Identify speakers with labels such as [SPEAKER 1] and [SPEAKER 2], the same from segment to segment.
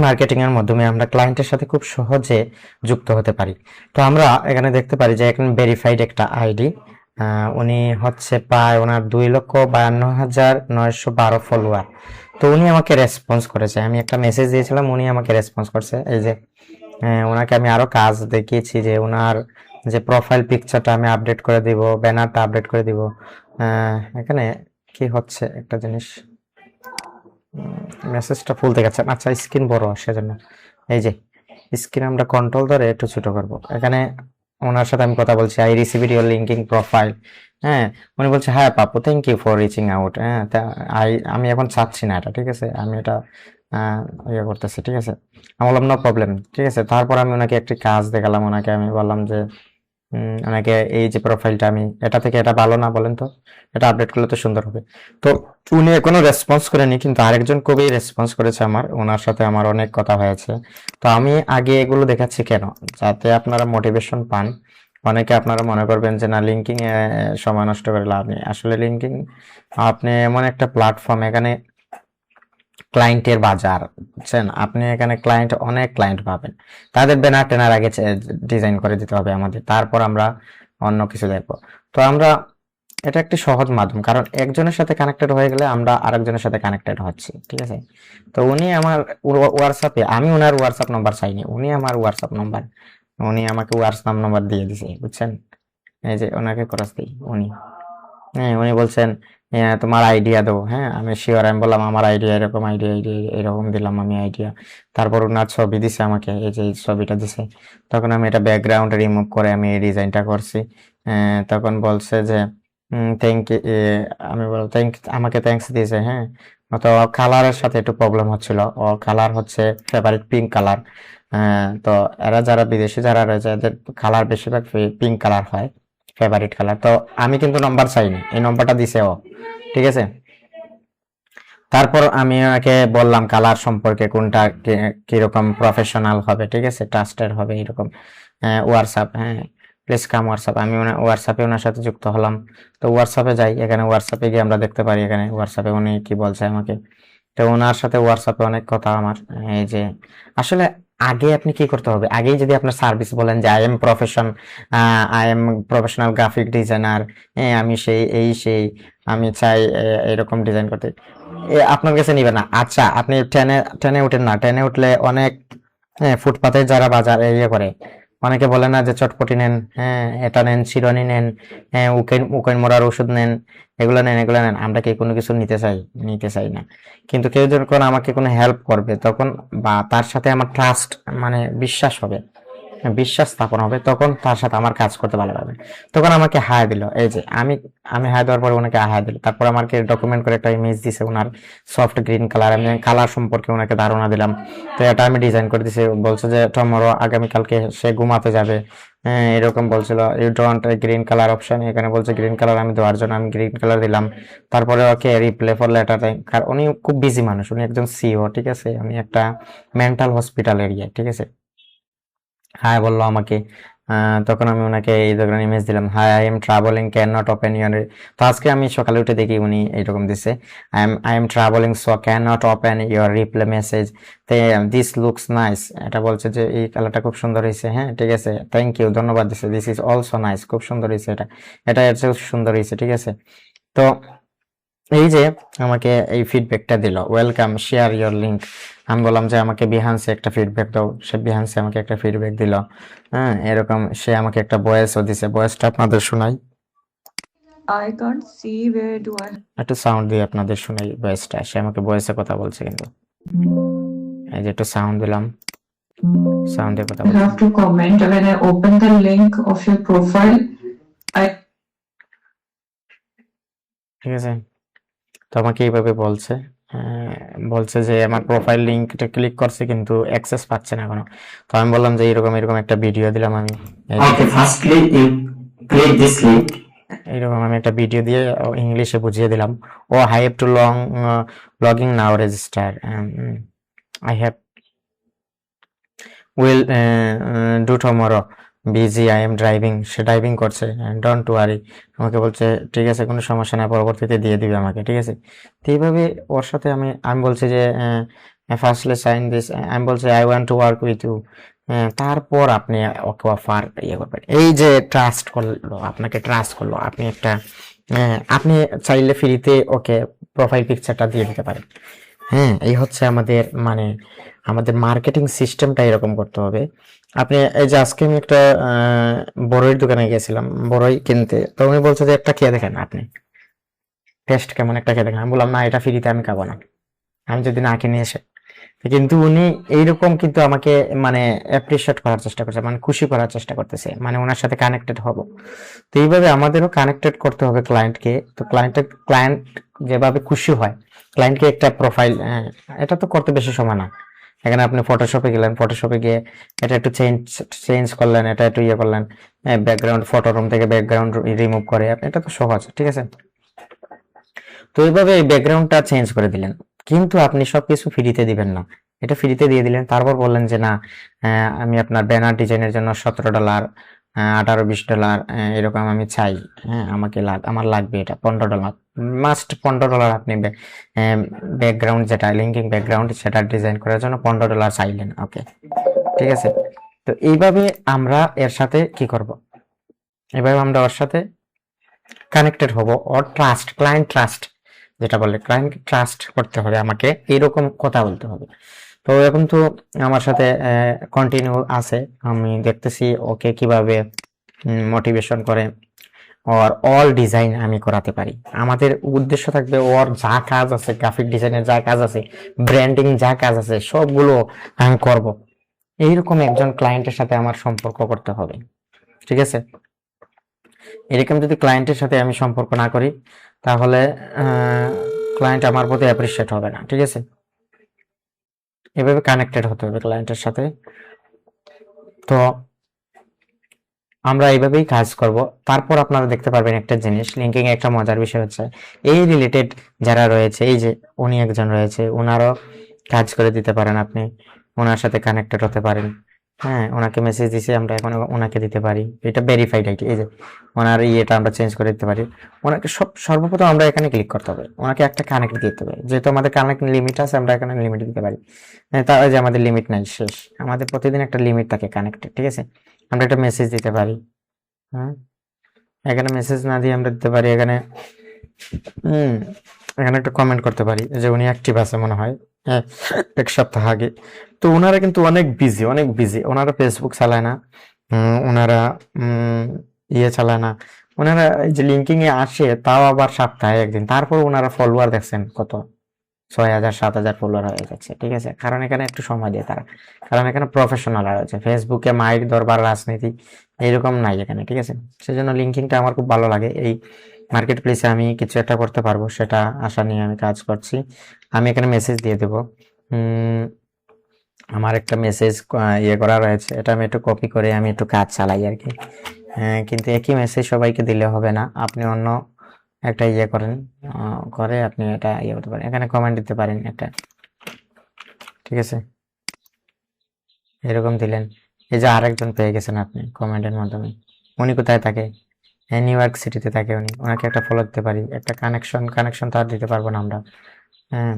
[SPEAKER 1] Marketing এর মাধ্যমে আমরা ক্লায়েন্টের সাথে খুব সহজে যুক্ত হতে পারি। তো আমরা এখানে দেখতে পারি যে এখন ভেরিফাইড একটা আইডি, উনি হচ্ছে প্রায় ওনার 2,52,912 ফলোয়ার। তো উনি আমাকে রেসপন্স করেছে, আমি একটা মেসেজ দিয়েছিলাম, উনি আমাকে রেসপন্স করছে। এই যে ওনাকে আমি আরো কাজ দেখিয়েছি যে ওনার যে প্রোফাইল পিকচারটা আমি আপডেট করে দিব, ব্যানারটা আপডেট করে দিব। এখানে কি হচ্ছে একটা জিনিস, মেসেজটা ফুল দেখাচ্ছে, আচ্ছা স্ক্রিন বড় সেজন্য। এই যে স্ক্রিন আমরা কন্ট্রোল ধরে একটু ছোট করব। এখানে ওনার সাথে আমি কথা বলছি, I received your LinkedIn profile. হ্যাঁ, উনি বলছে হ্যাঁ Papu thank you for reaching out. হ্যাঁ, আমি এখন চাচ্ছি না এটা, ঠিক আছে, আমি এটা ইয়ে করতেছি, ঠিক আছে। আমি বললাম নো প্রবলেম, ঠিক আছে। তারপর আমি ওনাকে একটি কাজ দেখালাম, ওনাকে আমি বললাম যে ওনাকে এই যে প্রোফাইলটা আমি এটা থেকে এটা ভালো না, বলেন তো এটা আপডেট করলে তো সুন্দর হবে। তো উনি এখনো রেসপন্স করেনি, কিন্তু আরেকজন কবি রেসপন্স করেছে, আমার ওনার সাথে আমার অনেক কথা হয়েছে। তো আমি আগে এগুলো দেখাচ্ছি কেন, যাতে আপনারা মোটিভেশন পান। অনেকে আপনারা মনে করবেন যে না লিঙ্কিং এ সময় নষ্ট করে লাভ নেই, আসলে লিঙ্কিং আপনি এমন একটা প্ল্যাটফর্ম, এখানে ক্লায়েন্টের বাজার, বুঝছেন, আপনি এখানে অনেক ক্লায়েন্ট পাবেন। তাদের ব্যানার টেনার আগে ডিজাইন করে দিতে হবে আমাদের, তারপর আমরা অন্য কিছু দেখবো। তো আমরা এটা একটি সহজ মাধ্যম, কারণ একজনের সাথে কানেক্টেড হয়ে গেলে আমরা আরেকজনের সাথে কানেক্টেড হচ্ছি, ঠিক আছে। তো উনি আমার হোয়াটসঅ্যাপে, আমি ওনার হোয়াটসঅ্যাপ নাম্বার চাইনি, উনি আমার হোয়াটসঅ্যাপ নাম্বার, উনি আমাকে হোয়াটসঅ্যাপ নাম্বার দিয়ে দিছে, বুঝছেন। এই যে ওনাকে খরচ দিই, উনি হ্যাঁ উনি বলছেন তোমার আইডিয়া দাও। হ্যাঁ, আমি শিওর, আমি বললাম আমার আইডিয়া এরকম, আইডিয়া এরকম দিলাম আমি আইডিয়া। তারপর ওনার ছবি দিছে আমাকে, এই যে এই ছবিটা দিছে। তখন আমি এটা ব্যাকগ্রাউন্ড রিমুভ করে আমি এই ডিজাইনটা করছি। তখন বলছে যে থ্যাংক ইউ, আমি বল থ্যাংক, আমাকে থ্যাঙ্কস দিয়েছে। হ্যাঁ, তো কালারের সাথে একটু প্রবলেম হচ্ছিল, ও কালার হচ্ছে ফেভারিট পিঙ্ক কালার। তো এরা যারা বিদেশি যারা রয়েছে এদের কালার বেশিরভাগ পিঙ্ক কালার হয়, ফেভারিট কালার। তো আমি কিন্তু নম্বর চাইনি, এই নম্বরটা দিছে ও, ঠিক আছে। তারপর আমি ওকে বললাম কালার সম্পর্কে, কোনটা কিরকম প্রফেশনাল হবে, ঠিক আছে, ট্রাস্টেড হবে এরকম। হোয়াটসঅ্যাপ, হ্যাঁ প্লিজ কাম হোয়াটসঅ্যাপ। আমি হোয়াটসঅ্যাপে ওনার সাথে যুক্ত হলাম। তো হোয়াটসঅ্যাপে যাই, এখানে হোয়াটসঅ্যাপে গিয়ে আমরা দেখতে পারি এখানে হোয়াটসঅ্যাপে উনি কি বলছে আমাকে। তো ওনার সাথে হোয়াটসঅ্যাপে অনেক কথা আমার। এই যে আসলে আগে আপনি কি করতে হবে, আগেই যদি আপনার সার্ভিস বলেন যে I am professional graphic designer, আমি সেই এই সেই, আমি চাই এরকম ডিজাইন করতে, আপনার কাছে নিবে না। আচ্ছা আপনি ট্রেনে ট্রেনে উঠেন না, ট্রেনে উঠলে অনেক, হ্যাঁ ফুটপাতে যারা বাজার ইয়ে করে, অনেকে বলে না যে চটপটি নেন, হ্যাঁ এটা নেন, চিরুনি নেন, হ্যাঁ উকেন উকেন মরার ওষুধ নেন, এগুলো নেন এগুলো নেন, আমরা কি কোনো কিছু নিতে চাই না। কিন্তু কেউ যখন আমাকে কোনো হেল্প করবে তখন, বা তার সাথে আমার ট্রাস্ট মানে বিশ্বাস হবে, বিশ্বাস স্থাপন হবে, তখন তার সাথে আমার কাজ করতে ভালো লাগবে। তখন আমাকে হায় দিল, এই যে আমি হায় দেওয়ার পরে ওনাকে হায় দিল, তারপর আমাকে ডকুমেন্ট করে একটা ইমেজ দিছে ওনার সফট গ্রিন কালার, আমি কালার সম্পর্কে ওনাকে ধারণা দিলাম। তো এটা আমি ডিজাইন করে দিছি, বলছে যে টমরো আগামীকালকে সে ঘুমাতে যাবে, এরকম বলছিল। You don't green colour option, এখানে বলছে গ্রিন কালার আমি দেওয়ার জন্য আমি গ্রিন কালার দিলাম। তারপরে ওকে রিপ্লে ফর লেটার দেয়, কারণ উনি খুব বিজি মানুষ, উনি একজন সিও, ঠিক আছে, আমি একটা মেন্টাল হসপিটাল এরিয়া, ঠিক আছে। হাই বললো আমাকে। তখন আমি ওনাকে এই ধরনের ইমেজ দিলাম, hi I am travelling can not open your. তো আজকে আমি সকালে উঠে দেখি উনি এইরকম দিছে, I am travelling so can not open your reply message, this looks nice. এটা বলছে যে এই কালারটা খুব সুন্দর হয়েছে, হ্যাঁ ঠিক আছে, থ্যাংক ইউ, ধন্যবাদ দিছে, দিস ইজ অলসো নাইস, খুব সুন্দর হয়েছে, এটা এর চেয়েও সুন্দর হয়েছে, ঠিক আছে। তো এই যে আমাকে এই ফিডব্যাকটা দিল, ওয়েলকাম শেয়ার ইওর লিঙ্ক। আমি বললাম যে আমাকে বিহান্সে একটা ফিডব্যাক দাও, সে বিহান্সে আমাকে একটা ফিডব্যাক দিল। হ্যাঁ, এরকম সে আমাকে একটা ভয়েসও দিছে, ভয়েসটা আপনাদের শোনাই,
[SPEAKER 2] I can't see where do I.
[SPEAKER 1] একটু সাউন্ড দিয়ে আপনাদের শোনাই ভয়েসটা, সে আমাকে ভয়েসে কথা বলছে কিন্তু। এই যে একটু সাউন্ড দিলাম, সাউন্ড দিয়ে কথা
[SPEAKER 2] I
[SPEAKER 1] বলছে।
[SPEAKER 2] have to comment when I open the link of your profile. I
[SPEAKER 1] ঠিক আছে, তো আমাকে এইভাবে বলছে, বলছে যে আমার প্রোফাইল লিঙ্কটা ক্লিক করছে কিন্তু অ্যাক্সেস পাচ্ছে না এখনো। তো আমি বললাম যে এরকম এরকম একটা ভিডিও দিলাম আমি,
[SPEAKER 3] Okay, firstly you click this link.
[SPEAKER 1] এরকম আমি একটা ভিডিও দিয়ে ইংলিশে বুঝিয়ে দিলাম। ও I have to logging now register, I have will do tomorrow, busy I am driving, সে ড্রাইভিং করছে, ডোন্ট ওয়ারি। আমাকে বলছে ঠিক আছে কোনো সমস্যা না, পরবর্তীতে দিয়ে দিবে আমাকে, ঠিক আছে। তো এইভাবে ওর সাথে আমি বলছি যে ফার্স্টলি সাইন দিস, আমি বলছি I want to work with you, তারপর আপনি ওকে অফার ইয়ে করবেন। এই যে ট্রাস্ট করলো, আপনাকে ট্রাস্ট করলো, আপনি একটা আপনি চাইলে ফ্রিতে ওকে প্রোফাইল পিকচারটা দিয়ে দিতে পারেন। হ্যাঁ, এই হচ্ছে আমাদের মানে আমাদের মার্কেটিং সিস্টেমটা এরকম করতে হবে। আপনি এই যে আজকে আমি একটা বড়ইয়ের দোকানে গেছিলাম বড়ই কিনতে, তো উনি বলছে যে একটা খেয়ে দেখেন আপনি, টেস্ট কেমন, একটা খেয়ে দেখেন। আমি বললাম না, এটা ফ্রিতে আমি খাবো না, আমি যদি না কিনে এসে। কিন্তু উনি এইরকম কিন্তু আমাকে মানে অ্যাপ্রিসিয়েট করার চেষ্টা করছে, মানে খুশি করার চেষ্টা করতেছে, মানে ওনার সাথে কানেক্টেড হব। তো এইভাবে আমাদেরও কানেক্টেড করতে হবে ক্লায়েন্টকে। তো ক্লায়েন্ট যেভাবে খুশি হয়, ক্লায়েন্টকে একটা প্রোফাইল, এটা তো করতে বেশি সময় না। এখানে আপনি ফটোশপে গেলেন, ফটোশপে গিয়ে এটা একটু চেঞ্জ করলেন, এটা একটু ইয়ে করলেন, ব্যাকগ্রাউন্ড ফটো রুম থেকে ব্যাকগ্রাউন্ড রিমুভ করে, এটা তো সহজ, ঠিক আছে। তো এইভাবে এই ব্যাকগ্রাউন্ডটা চেঞ্জ করে দিলেন, কিন্তু আপনি সবকিছু ফ্রিতে দিবেন না। এটা ফ্রিতে দিয়ে দিলেন, তারপর বললেন যে না, আমি আপনার ব্যানার ডিজাইনের জন্য $17, 18-20 এরকম আমি চাই। হ্যাঁ, আমার লাগবে এটা $15, মাস্ট $15 আপনি ব্যাকগ্রাউন্ড যেটা লিঙ্কিং ব্যাকগ্রাউন্ড সেটা ডিজাইন করার জন্য $15 চাইলেন। ওকে, ঠিক আছে। তো এইভাবে আমরা এর সাথে কি করব, এভাবে আমরা ওর সাথে কানেক্টেড হব। ওর ট্রাস্ট, ক্লায়েন্ট ট্রাস্ট যেটা বলে, ক্লায়েন্ট ট্রাস্ট করতে হবে, আমাকে এরকম কথা বলতে হবে। তো এখন তো আমার সাথে কন্টিনিউ আছে, আমি দেখতেছি ওকে কিভাবে মোটিভেশন করে, ওর অল ডিজাইন আমি করাতে পারি। আমাদের উদ্দেশ্য থাকবে ওর যা কাজ আছে, গ্রাফিক ডিজাইনের যা কাজ আছে, ব্র্যান্ডিং যা কাজ আছে, সবগুলো আমি করব। এইরকম একজন ক্লায়েন্টের সাথে আমার সম্পর্ক করতে হবে, ঠিক আছে। এরকম যদি ক্লায়েন্টের সাথে আমি সম্পর্ক না করি, তাহলে ক্লায়েন্ট আমার প্রতি অ্যাপ্রিসিয়েট হবে না, ঠিক আছে। এভাবে কানেক্টেড হতে হবে ক্লায়েন্টের সাথে। তো আমরা এইভাবেই কাজ করব। তারপর আপনারা দেখতে পারবেন একটা জিনিস, লিঙ্কিং একটা মজার বিষয় হচ্ছে, এই রিলেটেড যারা রয়েছে, এই যে উনি একজন রয়েছে, ওনারও কাজ করে দিতে পারেন আপনি, ওনার সাথে কানেক্টেড হতে পারেন। হ্যাঁ, ওনাকে মেসেজ দিছে, আমরা এখন ওনাকে দিতে পারি, এটা ভেরিফাইড আইডি। এই যে ওনার ইয়েটা আমরা চেঞ্জ করে দিতে পারি। ওনাকে সর্বপ্রথম আমরা এখানে ক্লিক করতে হবে, ওনাকে একটা কানেক্ট দিতে হবে। যেহেতু আমাদের কানেক্ট লিমিট আছে, আমরা এখানে লিমিট দিতে পারি। তা ওই যে আমাদের লিমিট নাই, শেষ। আমাদের প্রতিদিন একটা লিমিট থাকে কানেক্টেড, ঠিক আছে। আমরা একটা মেসেজ দিতে পারি। হ্যাঁ, এখানে মেসেজ না দিয়ে আমরা দিতে পারি এখানে এখানে একটা কমেন্ট করতে পারি যে উনি অ্যাক্টিভ আছে মনে হয়, হ্যাঁ, এক সপ্তাহ আগে। তো ওনারা কিন্তু অনেক বিজি, অনেক বিজি। ওনারা ফেসবুক চালায় না, ওনারা ইয়ে চালায় না, ওনারা এই যে লিঙ্কিং এ আসে তাও আবার সপ্তাহে একদিন। তারপর ওনারা ফলোয়ার দেখছেন কত, 6,000 7,000 ফলোয়ার হয়ে যাচ্ছে, ঠিক আছে। কারণ এখানে একটু সময় দিয়ে তারা, কারণ এখানে প্রফেশনাল রয়েছে। ফেসবুকে মাইক দরবার রাজনীতি এইরকম নাই এখানে, ঠিক আছে। সেজন্য লিঙ্কিংটা আমার খুব ভালো লাগে। এই মার্কেট প্লেসে আমি কিছু একটা করতে পারবো, সেটা আশা নিয়ে আমি কাজ করছি। আমি এখানে মেসেজ দিয়ে দেবো, আমার একটা মেসেজ ইয়ে করা রয়েছে, এটা আমি একটু কপি করে আমি একটু কাজ চালাই আর কি। কিন্তু একই মেসেজ সবাইকে দিলে হবে না, আপনি অন্য একটা ইয়ে করেন, করে আপনি এটা ইয়ে করতে পারেন। এখানে কমেন্ট দিতে পারেন একটা, ঠিক আছে। এরকম দিলেন, এই যে আরেকজন পেয়ে গেছেন আপনি কমেন্টের মাধ্যমে। উনি কোথায় থাকে? নিউ ইয়র্ক সিটিতে থাকে উনি। ওনাকে একটা ফলো দিতে পারি, একটা কানেকশন তো আর দিতে পারবো না আমরা। হ্যাঁ,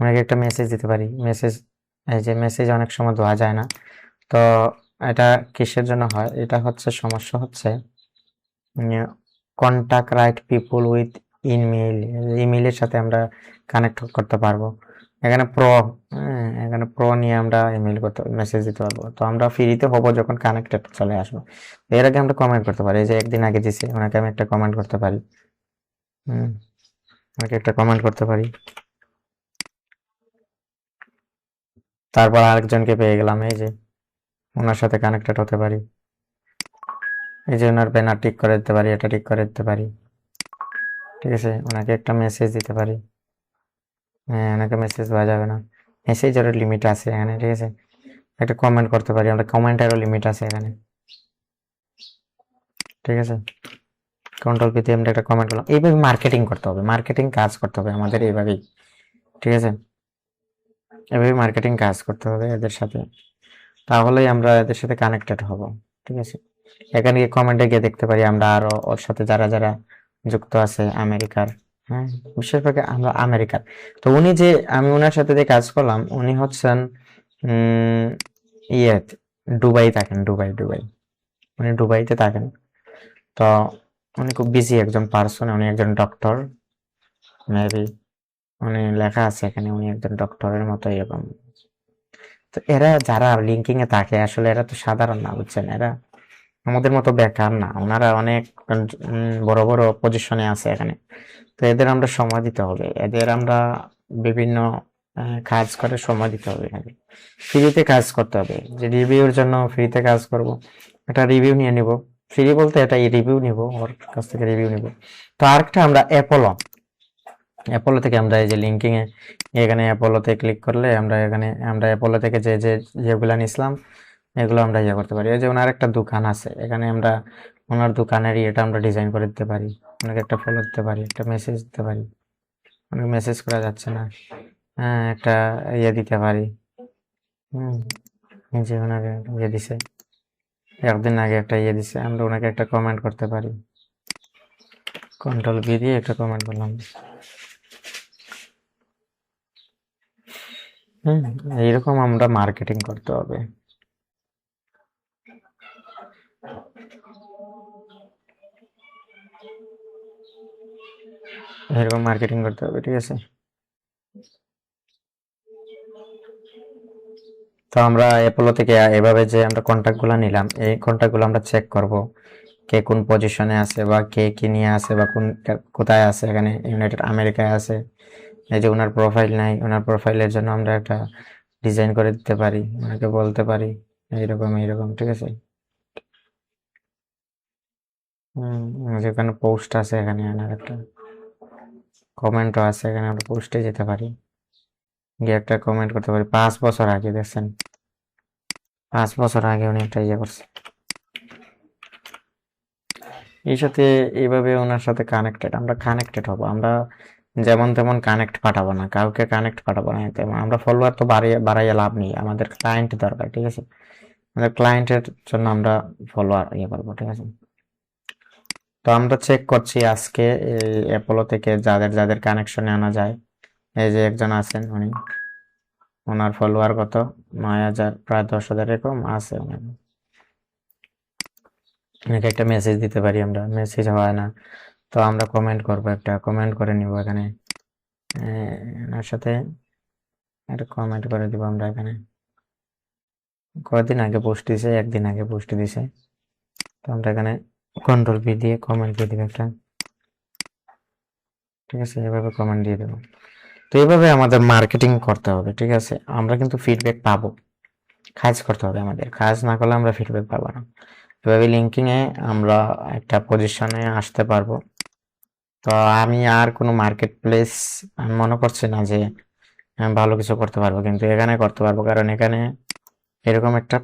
[SPEAKER 1] ওনাকে একটা মেসেজ দিতে পারি। মেসেজ, এই যে মেসেজ অনেক সময় দেওয়া যায় না, তো এটা কিসের জন্য হয়? এটা হচ্ছে সমস্যা হচ্ছে contact right people with email, ইমেইলের সাথে আমরা কানেক্ট করতে পারবো। এখানে এখানে প্রো নিয়ে আমরা ইমেইল করতে, মেসেজ দিতে পারবো। তো আমরা ফ্রিতে হবো যখন কানেক্টেড চলে আসবো। এর আগে আমরা কমেন্ট করতে পারি, এই যে একদিন আগে দিছি ওনাকে আমি একটা কমেন্ট করতে পারি। ওনাকে একটা কমেন্ট করতে পারি, তারপর আরেকজনকে পেয়ে গেলাম, এই যে ওনার সাথে কানেক্টেড হতে পারি। এই যে ওনার ব্যানার টিক করে দিতে পারি, এটা টিক করে দিতে পারি, ঠিক আছে। ওনাকে একটা মেসেজ দিতে পারি। হ্যাঁ, ওনাকে মেসেজ দেওয়া যাবে না, মেসেজেরও লিমিট আছে এখানে, ঠিক আছে। একটা কমেন্ট করতে পারি আমরা, কমেন্টেরও লিমিট আছে এখানে, ঠিক আছে। কন্ট্রোল পিতে আমরা একটা কমেন্ট করলাম। এইভাবে মার্কেটিং করতে হবে, মার্কেটিং কাজ করতে হবে আমাদের এইভাবেই, ঠিক আছে। এভাবে মার্কেটিং কাজ করতে হবে এদের সাথে, তাহলেই আমরা এদের সাথে কানেক্টেড হব, ঠিক আছে। এখানে গিয়ে কমেন্টে গিয়ে দেখতে পারি আমরা আরো ওর সাথে যারা যারা যুক্ত আছে আমেরিকার, হ্যাঁ, বেশিরভাগ আমরা আমেরিকার। তো উনি যে আমি ওনার সাথে যে কাজ করলাম উনি হচ্ছেন উম ইয়ে দুবাই থাকেন, দুবাই উনি দুবাইতে থাকেন। তো উনি খুব বিজি একজন পার্সন, উনি একজন ডক্টর মেবি, উনি লেখা আছে এখানে উনি একজন ডক্টরের মতো এরকম। তো এরা যারা লিঙ্কিং এ থাকে আসলে এরা তো সাধারণ না, বুঝছেন, এরা আমাদের মতো বেকার না, ওনারা অনেক বড় বড় পজিশনে আছে এখানে। তো এদের আমরা সময় দিতে হবে, এদের আমরা বিভিন্ন কাজ করে সময় দিতে হবে, এখানে ফ্রিতে কাজ করতে হবে, যে রিভিউর জন্য ফ্রিতে কাজ করব, একটা রিভিউ নিয়ে নিব, ফ্রি বলতে এটা রিভিউ নিব, ওর কাছ থেকে রিভিউ নিব। তো আরেকটা আমরা অ্যাপোলো থেকে আমরা এই যে লিঙ্কিং এ এখানে অ্যাপোলোতে ক্লিক করলে আমরা অ্যাপোলো থেকে যে যে যেগুলা নিছিলাম এগুলো আমরা ইয়ে করতে পারি। এই যে ওনার একটা দোকান আছে এখানে, আমরা ওনার দোকানের এটা আমরা ডিজাইন করে দিতে পারি, ওনাকে একটা ফলো দিতে পারি, একটা মেসেজ দিতে পারি, অনেক মেসেজ করা যাচ্ছে না, হ্যাঁ একটা ইয়ে দিতে পারি। হুম, এই যে ওনাকে ইয়ে দিছে, একদিন আগে একটা ইয়ে দিছে, আমরা ওনাকে একটা কমেন্ট করতে পারি, কন্ট্রোল ভি দিয়ে একটা কমেন্ট করলাম। এইরকম আমরা মার্কেটিং করতে হবে। এরকম মার্কেটিং করতে হবে, ঠিক আছে। তো আমরা অ্যাপোলো থেকে এভাবে যে আমরা কন্টাক্ট গুলা নিলাম, এই কন্টাক্ট গুলো আমরা চেক করব কে কোন পজিশনে আছে বা কে কি নিয়ে আছে বা কোথায় আছে, এখানে ইউনাইটেড আমেরিকায় আছে। এই যে ওনার প্রোফাইল নাই, ওনার প্রোফাইলের জন্য আমরা একটা ডিজাইন করে দিতে পারি, ওনাকে বলতে পারি এইরকম এইরকম, ঠিক আছে। যেখানে পোস্ট আছে এখানে এনার একটা কমেন্টও আছে, এখানে আমরা পোস্টে যেতে পারি, গিয়ে একটা কমেন্ট করতে পারি 5 বছর আগে, দেখছেন 5 বছর আগে উনি একটা ইয়ে করছে। এই সাথে এইভাবে ওনার সাথে আমরা কানেক্টেড হব, আমরা যেমন তেমন কানেক্ট পাঠাবো না, কাউকে কানেক্ট পাঠাবো না তেমন, আমরা ফলোয়ার তো বাড়াইয়া লাভ নেই, আমাদের ক্লায়েন্ট দরকার, ঠিক আছে। আমাদের ক্লায়েন্টের জন্য আমরা ফলোয়ার ইয়ে করবো, ঠিক আছে। তো আমরা চেক করছি আজকে এই অ্যাপোলো থেকে যাদের যাদের কানেকশনে আনা যায়। এই যে একজন আছেন উনি, ওনার ফলোয়ার কত 9,000, প্রায় 10,000 এরকম আছে ওনার। ওনাকে একটা মেসেজ দিতে পারি, আমরা মেসেজ হয় না তো আমরা কমেন্ট করব, একটা কমেন্ট করে নিব এখানে, ওনার সাথে একটা কমেন্ট করে দিব আমরা এখানে। কয়েকদিন আগে পোস্ট দিছে, একদিন আগে পোস্ট দিছে, তো আমরা এখানে কন্ট্রোল ভি দিয়ে কমেন্ট দিয়ে দিব একটা, ঠিক আছে, এভাবে কমেন্ট দিয়ে দেবো। তো এইভাবে আমাদের মার্কেটিং করতে হবে, ঠিক আছে। আমরা কিন্তু ফিডব্যাক পাবো, কাজ করতে হবে আমাদের, কাজ না করলে আমরা ফিডব্যাক পাবো না। এভাবে লিঙ্কিং এ আমরা একটা পজিশনে আসতে পারবো। তো আমি আর কোনো মার্কেট প্লেস আমি মনে করছি না যে আমি ভালো কিছু করতে পারবো, কিন্তু এখানে করতে পারবো, কারণ এখানে এরকম একটা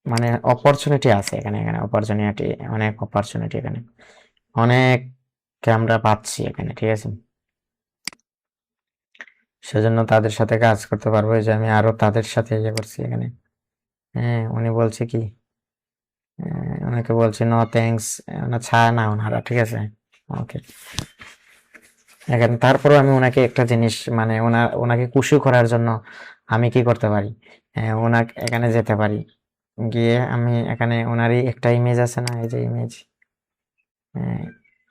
[SPEAKER 1] মানে অপরচুনিটি আছে, এখানে এখানে অপরচুনিটি, অনেক অপরচুনিটি এখানে, অনেক আমরা পাচ্ছি এখানে, ঠিক আছে। সেজন্য তাদের সাথে কাজ করতে পারবো, এই যে আমি আরো তাদের সাথে ইয়ে করছি এখানে। হ্যাঁ, উনি বলছে কি, ওনাকে বলছি নো থ্যাঙ্কস, ওনা ছাড় না ওনারা, ঠিক আছে। ওকে, এখানে তারপরে আমি ওনাকে একটা জিনিস মানে ওনাকে খুশি করার জন্য আমি কি করতে পারি, ওনাকে এখানে যেতে পারি, গিয়ে আমি এখানে ওনারই একটা ইমেজ আছে না, এই যে ইমেজ,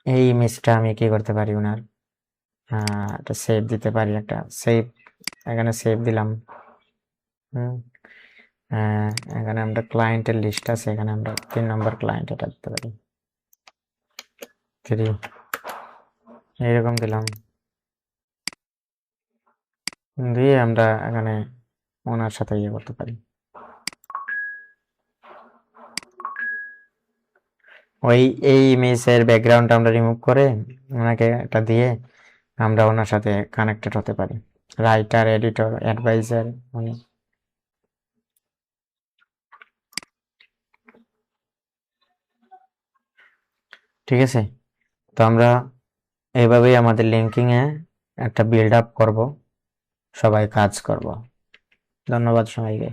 [SPEAKER 1] এই ইমেজটা আমি কি করতে পারি, ওনার একটা সেভ দিতে পারি, একটা সেভ, এখানে সেভ দিলাম। হুম, এখানে আমরা ক্লায়েন্টের লিস্ট আছে, এখানে আমরা 3 নম্বর ক্লায়েন্ট এটা দিতে পারি, 3 এইরকম দিলাম, দিয়ে আমরা এখানে ওনার সাথে ইয়ে করতে পারি। ওই এই ইমেজের ব্যাকগ্রাউন্ড আমরা রিমুভ করে ওনাকে এটা দিয়ে আমরা ওনার সাথে কানেক্টেড হতে পারি, রাইটার, এডিটর, অ্যাডভাইজার উনি। ঠিক আছে, তো আমরা এইভাবেই আমাদের লিঙ্কিং এ একটা বিল্ড আপ করব, সবাই কাজ করব। ধন্যবাদ সবাইকে।